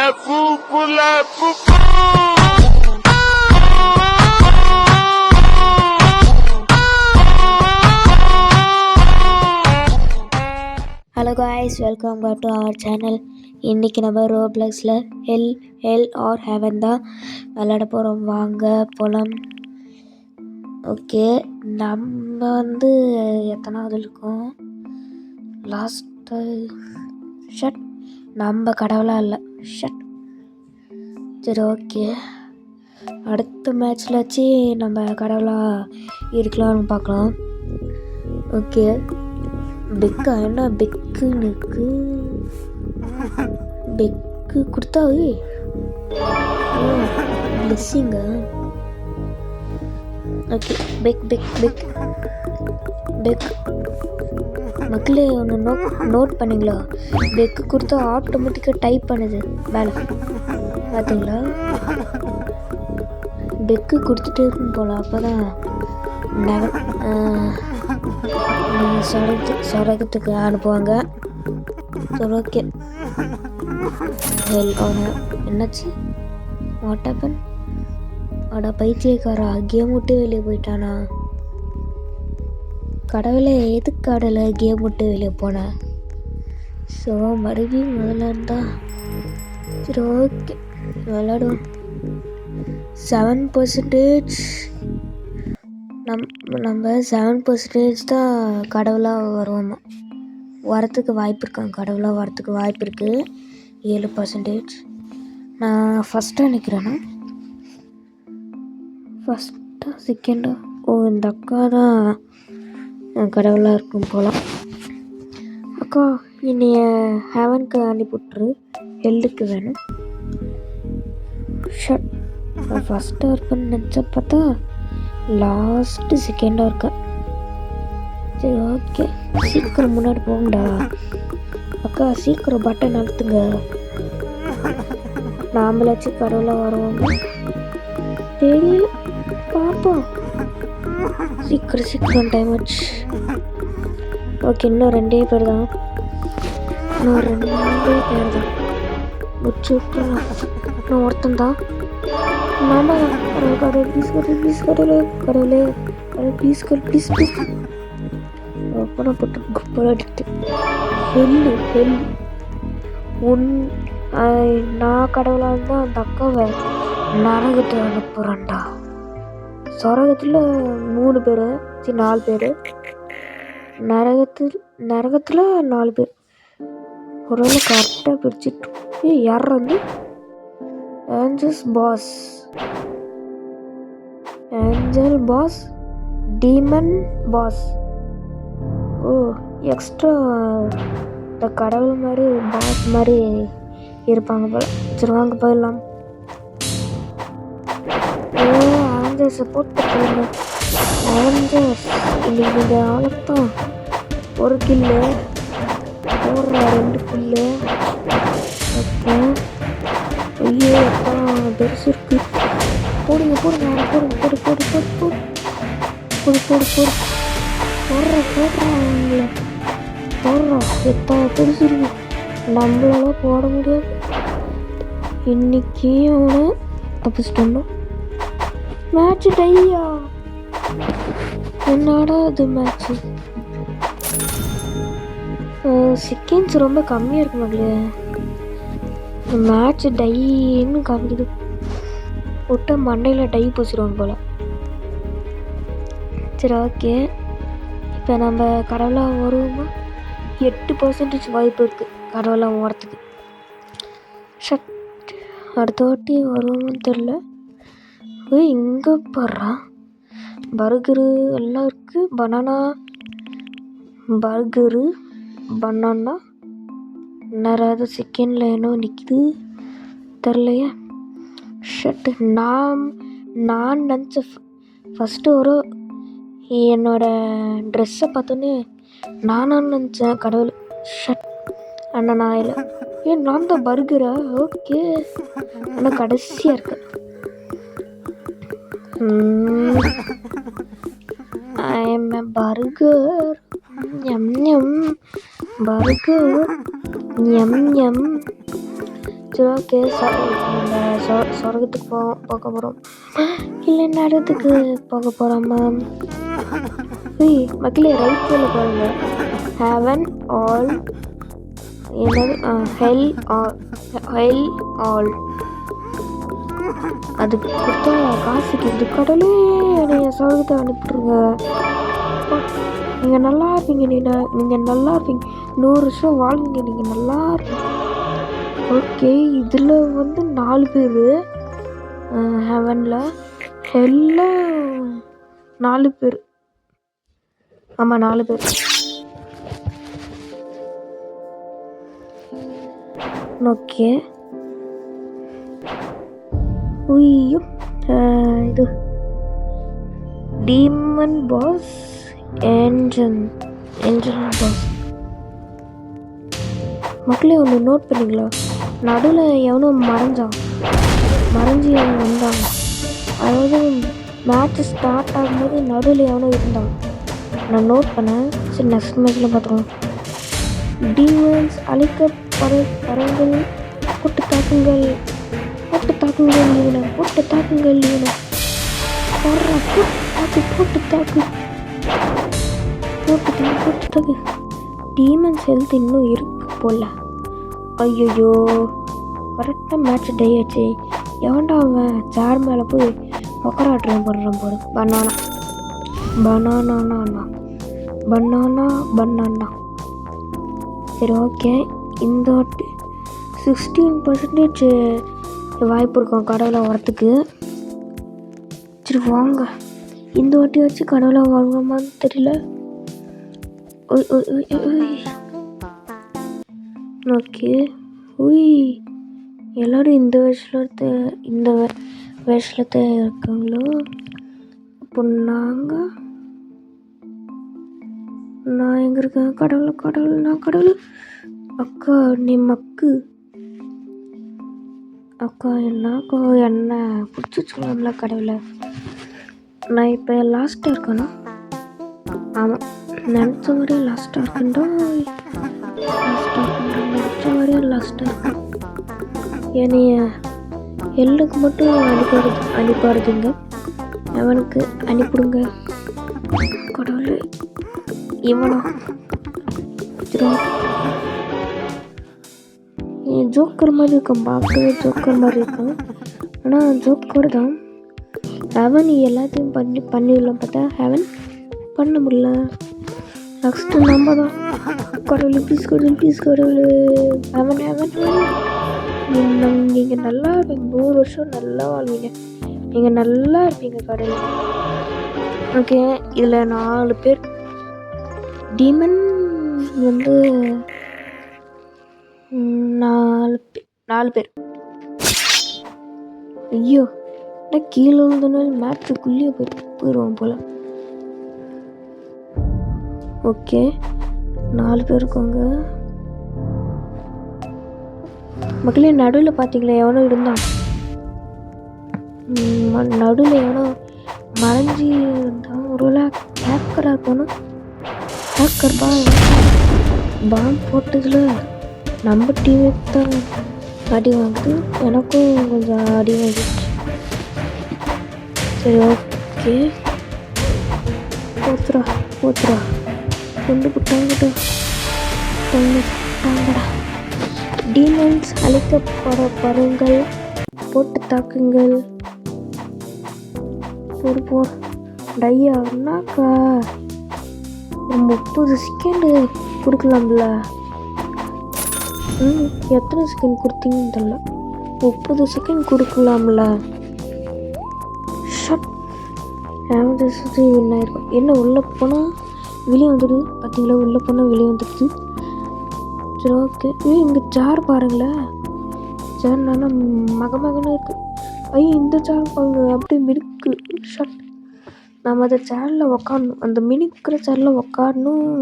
Hello guys, welcome back to our channel. இன்றைக்கி நம்ம ரோப்ளக்ஸில் ஹெல் R heaven தான் விளையாட போகிறோம். வாங்க போகலாம். ஓகே, நம்ம எத்தனாவது இருக்கோம்? Last shot. நம்ம கடவுளாக இல்லை, ஷட். சரி, ஓகே. அடுத்த மேட்ச்சில் வச்சு நம்ம கடவுளாக இருக்கலாம்னு பார்க்கலாம். ஓகே, பெக்கா என்ன பெக்குன்னு இருக்கு? பெக்கு கொடுத்தா பிளெஸ்ஸிங்க. ஓகே, பெக் பெக் பெக் பெக் மக்களே ஒன்று நோட் பண்ணிங்களா? பெக்கு கொடுத்தா ஆட்டோமேட்டிக்காக டைப் பண்ணுது மேலே, பார்த்தீங்களா? பெக்கு கொடுத்துட்டே இருக்கும் போல், அப்போ தான் சொரகத்துக்கு அனுப்புவாங்க. சரி, ஓகே. என்னாச்சு? What happen? அட பைத்தியக்காரா, கேம் விட்டு வெளியே போயிட்டானா? கடவுளே, எதுக்கு கடவுளை கேம் விட்டு வெளியே போனேன்? ஸோ மறுபடியும் முதல்ல இருந்தா சரி, ஓகே, விளையாடுவோம். 7% நம்ம 7% தான் கடவுளாக வருவோமா, வரத்துக்கு வாய்ப்பு இருக்காங்க. கடவுளாக வரத்துக்கு வாய்ப்பு இருக்குது 7%. நான் ஃபஸ்ட்டாக நிற்கிறேன்னா, ஃபஸ்ட்டா செகண்டா? இந்த அக்கா தான் கடவுளாக இருக்கும் போகலாம். அக்கா, என்னைய ஹெவனுக்கு அனுப்பிவிட்ரு, ஹெல்லுக்கு வேணும். ஷட். ஃபஸ்ட்டாக இருப்பேன்னு நினச்ச பார்த்தா லாஸ்ட்டு செகண்டாக இருக்கேன். சரி, ஓகே, சீக்கிரம் முன்னாடி போங்கடா. அக்கா, சீக்கிரம் பட்டன் அழுத்துங்க. நாமளாச்சும் கடவுளாக வருவோம், தெரியல, பார்ப்போம். சீக்கிரம் டைம் ஆச்சு. ஓகே, இன்னும் 2 பேர் தான். முடிச்சு விட்டுறலாம். இன்னும் ஒருத்தன் தான். நான் கடவுளாக இருந்தால் அந்த அக்காவை நரகத்தை அனுப்புகிறேன்டா. சொரகத்தில் 3 பேர், 4 பேர். நரகத்தில் 4 பேர். ஒரு வேளை கரெக்டாக பிரிச்சுட்டு யார் ஏஞ்சல் பாஸ், டீமன் பாஸ். ஓ, எக்ஸ்ட்ரா இந்த கடவுள் மாதிரி பாஸ் மாதிரி இருப்பாங்க போல. சரி, வாங்க போயிடலாம். அவெஞ்சர்ஸை போட்டு போயிடல. அவெஞ்சர்ஸ் இன்னைக்கு இந்த ஆளத்தான் ஒரு கில்லு போடுற, 2 கில்லு. ஓகே, ஐயோ அப்பா பெருசு இருக்கு. போடுங்க போடுறாங்களே, போடுறோம். எத்தனை பெருசு இருக்கு, நம்மளால போட முடியாது. இன்னைக்கு அவனை தப்பிச்சிட்டோம். Match dia? என்னடா அது மேட்ச்சு? செகண்ட்ஸ் ரொம்ப கம்மியாக இருக்கு மக்களே. மேட்ச் டைன்னு காமிக்குது. விட்ட மண்டையில் டை பூசிடுவாங்க போல். சரி, ஓகே. இப்போ நம்ம கடவுளாக வருவோமா? 8% வாய்ப்பு இருக்குது கடவுளாக வரத்துக்கு. ஷட். அடுத்த வாட்டி வருவோமான்னு தெரில. இங்கே போடுறா பர்கரு எல்லாம் இருக்குது. பர்கரு பனானா நிறையாவது செகண்டில் என்ன நிற்கிது தெரிலையே. ஷட்டு. நான் நினச்ச ஃபஸ்ட்டு ஒரு என்னோடய ட்ரெஸ்ஸை பார்த்தோன்னே நானான்னு நினச்சேன் கடவுள். ஷட். ஆனால் நான் இல்லை. நான் தான் பர்கரா? ஓகே, ஆனால் கடைசியாக இருக்கு. I am a burger. M M burger M M. சரி ஓகே நம்ம சொர்க்கத்துக்கு போக போகிறோம் இல்லை நரகத்துக்கு போக போகிறோமா? மக்களே ரைட் சைடில் பாருங்க, ஹெவன் ஆல் என்னது ஹெல் ஆல் அதுக்கு கொடுத்தா காசுக்கு இந்த கடவுளே என்னைய சொர்க்கத்தை அனுப்பிட்டுருங்க. நீங்கள் நல்லா இருப்பீங்க, நீங்கள் நல்லா இருப்பீங்க, 100 வருஷம் வாழ்வீங்க, நீங்கள் நல்லா இருப்பீங்க. ஓகே, இதில் வந்து 4 பேர் ஹெவனில், ஹெல்ல 4 பேர். ஆமாம் 4 பேர். ஓகே ஐயோ இது டீமன் பாஸ், ஏஞ்சல் பாஸ். மக்களே ஒன்று நோட் பண்ணிங்களா? நடுவில் எவனோ மறைஞ்சி வந்தாங்க. அதாவது மேட்ச் ஸ்டார்ட் ஆகும்போது நடுவில் எவனோ இருந்தான், நான் நோட் பண்ணேன். சரி நெக்ஸ்ட் மேட்ச்சில் பார்த்துக்கலாம். டீமன்ஸ் அழிக்க பறவைகள் போட்டு தாக்குங்கள் இவனை, போட்டு தாக்கு. டீமன்ஸ் ஹெல்த் இன்னும் இருக்கு போல. ஐயோ கரெக்டாக மேட்ச் டே ஆச்சு. எவன்டா அவன் சேர் மேலே போய் உக்கராட்டம் பண்ணுறான் போல. பனானா. சரி ஓகே, இந்த வாட்டி 16% வாய்ப்பு இருக்கும் கடவுளை வரத்துக்கு. சரி வாங்க, இந்த வாட்டி வச்சு கடவுளை வாங்குமான்னு தெரியல. ஓகே எல்லோரும் இந்த வருஷத்தில் இருக்காங்களோ? அப்போ நான் எங்கே இருக்கேன்? கடவுள். அக்கா நீ மக்கு. அக்கா என்ன பிடிச்சி சொல்லலாம்ல கடவுளை. நான் இப்போ லாஸ்ட்டாக இருக்கேனா? ஆமாம், நினச்ச மாதிரியே லாஸ்ட்டாக இருக்கேன்டா. லாஸ்ட்டாக இருக்கேன். என்னைய எல்லுக்கு மட்டும் அனுப்பாருதுங்க, அவனுக்கு அனுப்பிடுங்க கடவுளே. இவனா ஜோக்கர் மாதிரி இருக்கான், பார்க்கவே ஜோக்கர் மாதிரி இருக்கான். ஆனால் ஜோக்கர் தான். ஹெவன் எல்லாத்தையும் பண்ணிடலாம் பார்த்தா ஹெவன் பண்ண முடியல. நெக்ஸ்ட்டு நம்ம தான். கடவுள் ப்ளீஸ் கடவுள். ஹெவன் நீங்கள் நல்லா இருப்பீங்க, 100 வருஷம் நல்லா வாழ்வீங்க, நீங்கள் நல்லா இருப்பீங்க கடவுள். ஓகே, இதில் 4 பேர். டீமன் வந்து 4 பேர். ஐயோ நான் கீழே விழுந்தனால மேட்ச்சுக்குள்ளேயே போயிடுவோம் போல். ஓகே 4 பேர் இருக்காங்க மக்களே. நடுவில் பார்த்தீங்களா எவனோ இருந்தான், நடுவில் எவனோ மறைஞ்சி இருந்தான். ஒரு ஹேக்கராக இருக்கணும். ஹேக்கர் பாம் போட்டதில் நம்ம டீமுக்கு தான் அடி வாங்குது, எனக்கும் கொஞ்சம் அடி வாங்கிடுச்சு. சரி ஓகே, போத்துரா கொண்டு விட்டாங்கடா. டீமன்ஸ் அழிக்கப்பட பருங்கள், போட்டு தாக்குங்கள். போர் டையா என்னாக்கா, ஒரு 30 செகண்டு கொடுக்கலாம்ல. எத்தனை செகண்ட் கொடுத்தீங்கன்னு தெரியல, 30 செகண்ட் கொடுக்கலாம்ல. ஷட் என்ன இருக்கும்? என்ன உள்ளே போனால் வெளியே வந்துடுது பார்த்தீங்களா? உள்ளே போனால் வெளியே வந்துடுது. சரி ஓகே, இங்கே சேர் பாருங்களேன். சேர் நல்லா மகன்னு இருக்கு. ஐயோ இந்த சேர் பாருங்க அப்படியே மினுக்கு. ஷட், நம்ம அந்த சேரில் உக்காடணும், அந்த மினுக்கிற சேரில் உக்காடணும்.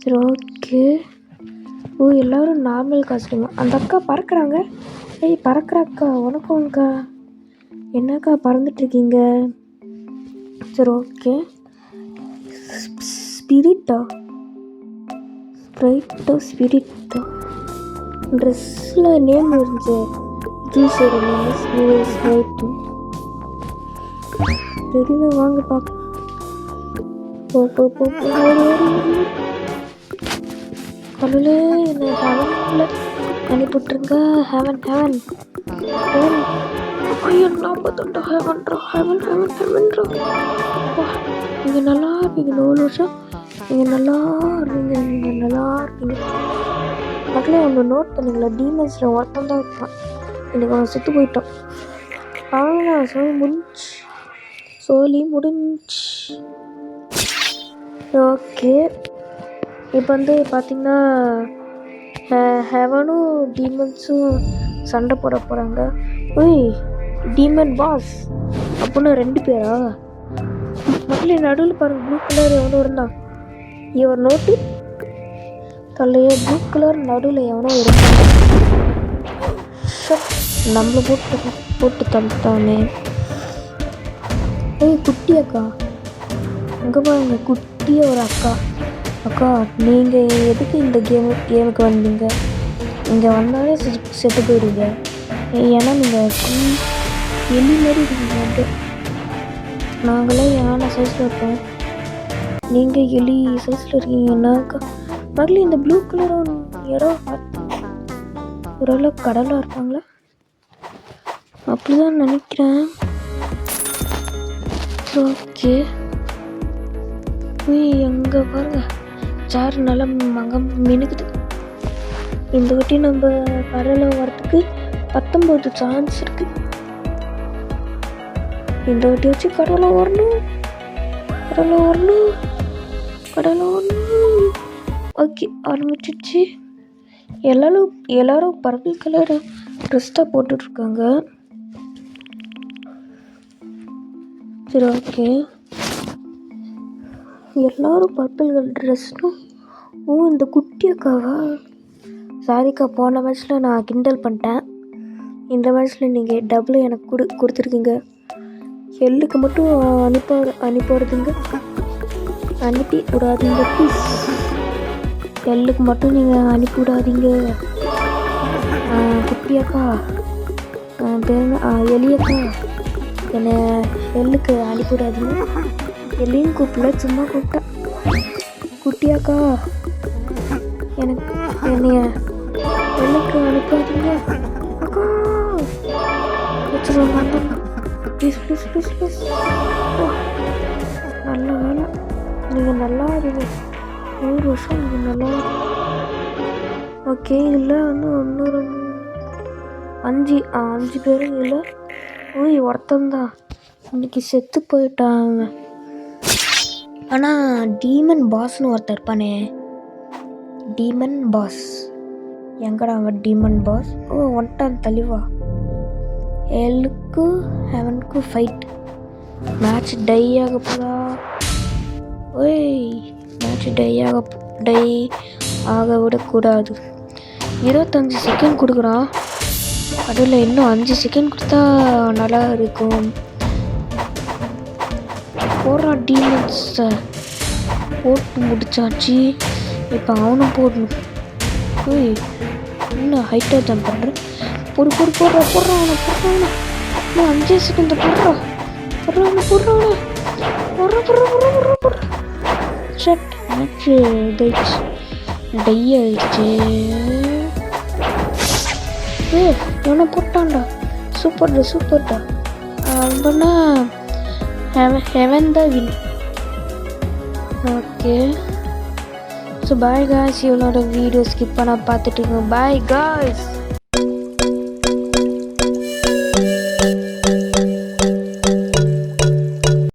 சரி ஓகே. எல்லோரும் நார்மல் காஸ்டியூம். அந்த அக்கா பறக்கிறாங்க. பறக்கிற அக்கா வணக்கம்க்கா, என்னக்கா பறந்துட்டுருக்கீங்க? சரி ஓகே. ஸ்பிரிட்டா ட்ரெஸ்ஸில் நேம் இருந்துச்சு. ஜூஸோட நேம் ஸ்னைட்டு. தெரியல, வாங்க பார்க்க. கடவுளே, என்னை ஹெவனில் அனுப்பிவிட்ருங்க. Heaven heaven heaven. ஐயோ, நாம் தொண்டா ஹெவன்ரா, ஹெவன் ஹெவன் ஹெவன்ரா. நீங்கள் நல்லா இருக்கீங்க. 100 வருஷம் நீங்கள் நல்லா இருக்கீங்க. நீங்கள் நல்லா இருக்கீங்க. மக்களே, ஒன்று நோட் பண்ணுங்களா, டீமன்ஸில் ஒருத்தன் தான் இருப்பான். இன்னைக்கு அவன் செத்து போயிட்டான். அவன் சொல்லி முடிஞ்சு. ஓகே, இப்போ வந்து பார்த்திங்கன்னா ஹெவனும் டீமன்ஸும் சண்டை போட போகிறாங்க. ஓய், டீமன் பாஸ் அப்படின்னு 2 பேரா? மக்களே, நடுவில் பாருங்கள், ப்ளூ கலர் எவனோ இருந்தான். இவர் நோட்டு தலைய ப்ளூ கலர் நடுவில் எவனோ இருந்தான். நம்மளை போட்டு தந்துட்டானே. ஏய், குட்டி அக்கா, அங்கே பாருங்க, குட்டியாக ஒரு அக்கா. அக்கா, நீங்கள் எதுக்கு இந்த கேமுக்கு வந்தீங்க? இங்கே வந்தாலே செத்து போயிடுங்க. ஏன்னா நீங்கள் எலி மாரி இருக்கீங்க. அப்படியே நாங்களே யானை சைஸில் இருக்கோம், நீங்கள் எலி சைஸில் இருக்கீங்கன்னாக்கா. மகளே, இந்த ப்ளூ கலர் இடம் ஓரளவு கடலாக இருப்பாங்களா? அப்படிதான் நினைக்கிறேன். ஓகே, எங்கே பாருங்க, சேர் நல்லா மினுக்குது. இந்த வாட்டி நம்ம கடலில் வரத்துக்கு 19 சான்ஸ் இருக்கு. இந்த வாட்டி வச்சு கடலை வரணும். ஓகே, ஆரம்பிச்சிடுச்சு. எல்லாரும் பர்பிள் கலர் ட்ரெஸ் தான் போட்டுட்ருக்காங்க. சரி, ஓகே, எல்லாரும் பர்பிள் கலர் ட்ரெஸ்னும். இந்த குட்டி அக்காவா? சாரிக்கா, போன மேட்ச்சில் நான் கிண்டல் பண்ணிட்டேன். இந்த மேட்ச்சில் நீங்கள் டபுள் எனக்கு கொடுத்துருக்கீங்க. எள்ளுக்கு மட்டும் அனுப்பிவிடுங்க. அனுப்பி விடாதீங்க ப்ளீஸ். எள்ளுக்கு மட்டும் நீங்கள் அனுப்பி விடாதீங்க. குட்டி அக்கா, எலியக்கா, என்னை எள்ளுக்கு அனுப்பி விடாதீங்க. எல்லையும் கூப்பிடல, சும்மா கூப்பிட்டேன். குட்டியாக்கா, என்னைய எள்ளுக்கு அனுப்பாதீங்க அக்கா. வச்சுருவாங்க, ப்ளீஸ் ப்ளீஸ் ப்ளீஸ் ப்ளீஸ். நல்ல வேலை, நீங்கள் நல்லா இருங்க. 100 வருஷம் நீங்கள் நல்லா. ஓகே, இதில் வந்து 1 2 5 பேரும் இல்லை. ஒருத்தந்தான் இன்னைக்கு செத்து போயிட்டான். ஆனால் டீமன் பாஸ்னு ஒருத்தர் இருப்பானே, டீமன் பாஸ். எங்கடா அவன் டீமன் பாஸ்? ஒன்ட்டான் தெளிவா. எல்லுக்கும் ஹெவனுக்கும் ஃபைட். மேட்ச் டை ஆக போதா? மேட்ச் டை ஆக விடக்கூடாது. 25 செகண்ட் கொடுக்குறான். அதில் இன்னும் 5 செகண்ட் கொடுத்தா நல்லா இருக்கும். போடுறா, டீமன்ஸை போட்டு முடிச்சாச்சு. இப்போ அவனும் போடணும். இன்னும் ஹைட்டாக ஜம்ப் பண்ணுறேன். போடுறான் அவனை. இன்னும் 5 செகண்ட் போடுறான். ஷட், மேட்ச் இதாயிடுச்சு, டை ஆயிடுச்சு. இவனை போட்டான்டா. சூப்பர்டா. அப்படின்னா ஹெவன் தான் win. Okay, so bye guys. இவனோட வீடியோ ஸ்கிப் பண்ண பார்த்துட்டு இருக்கோம். Bye guys.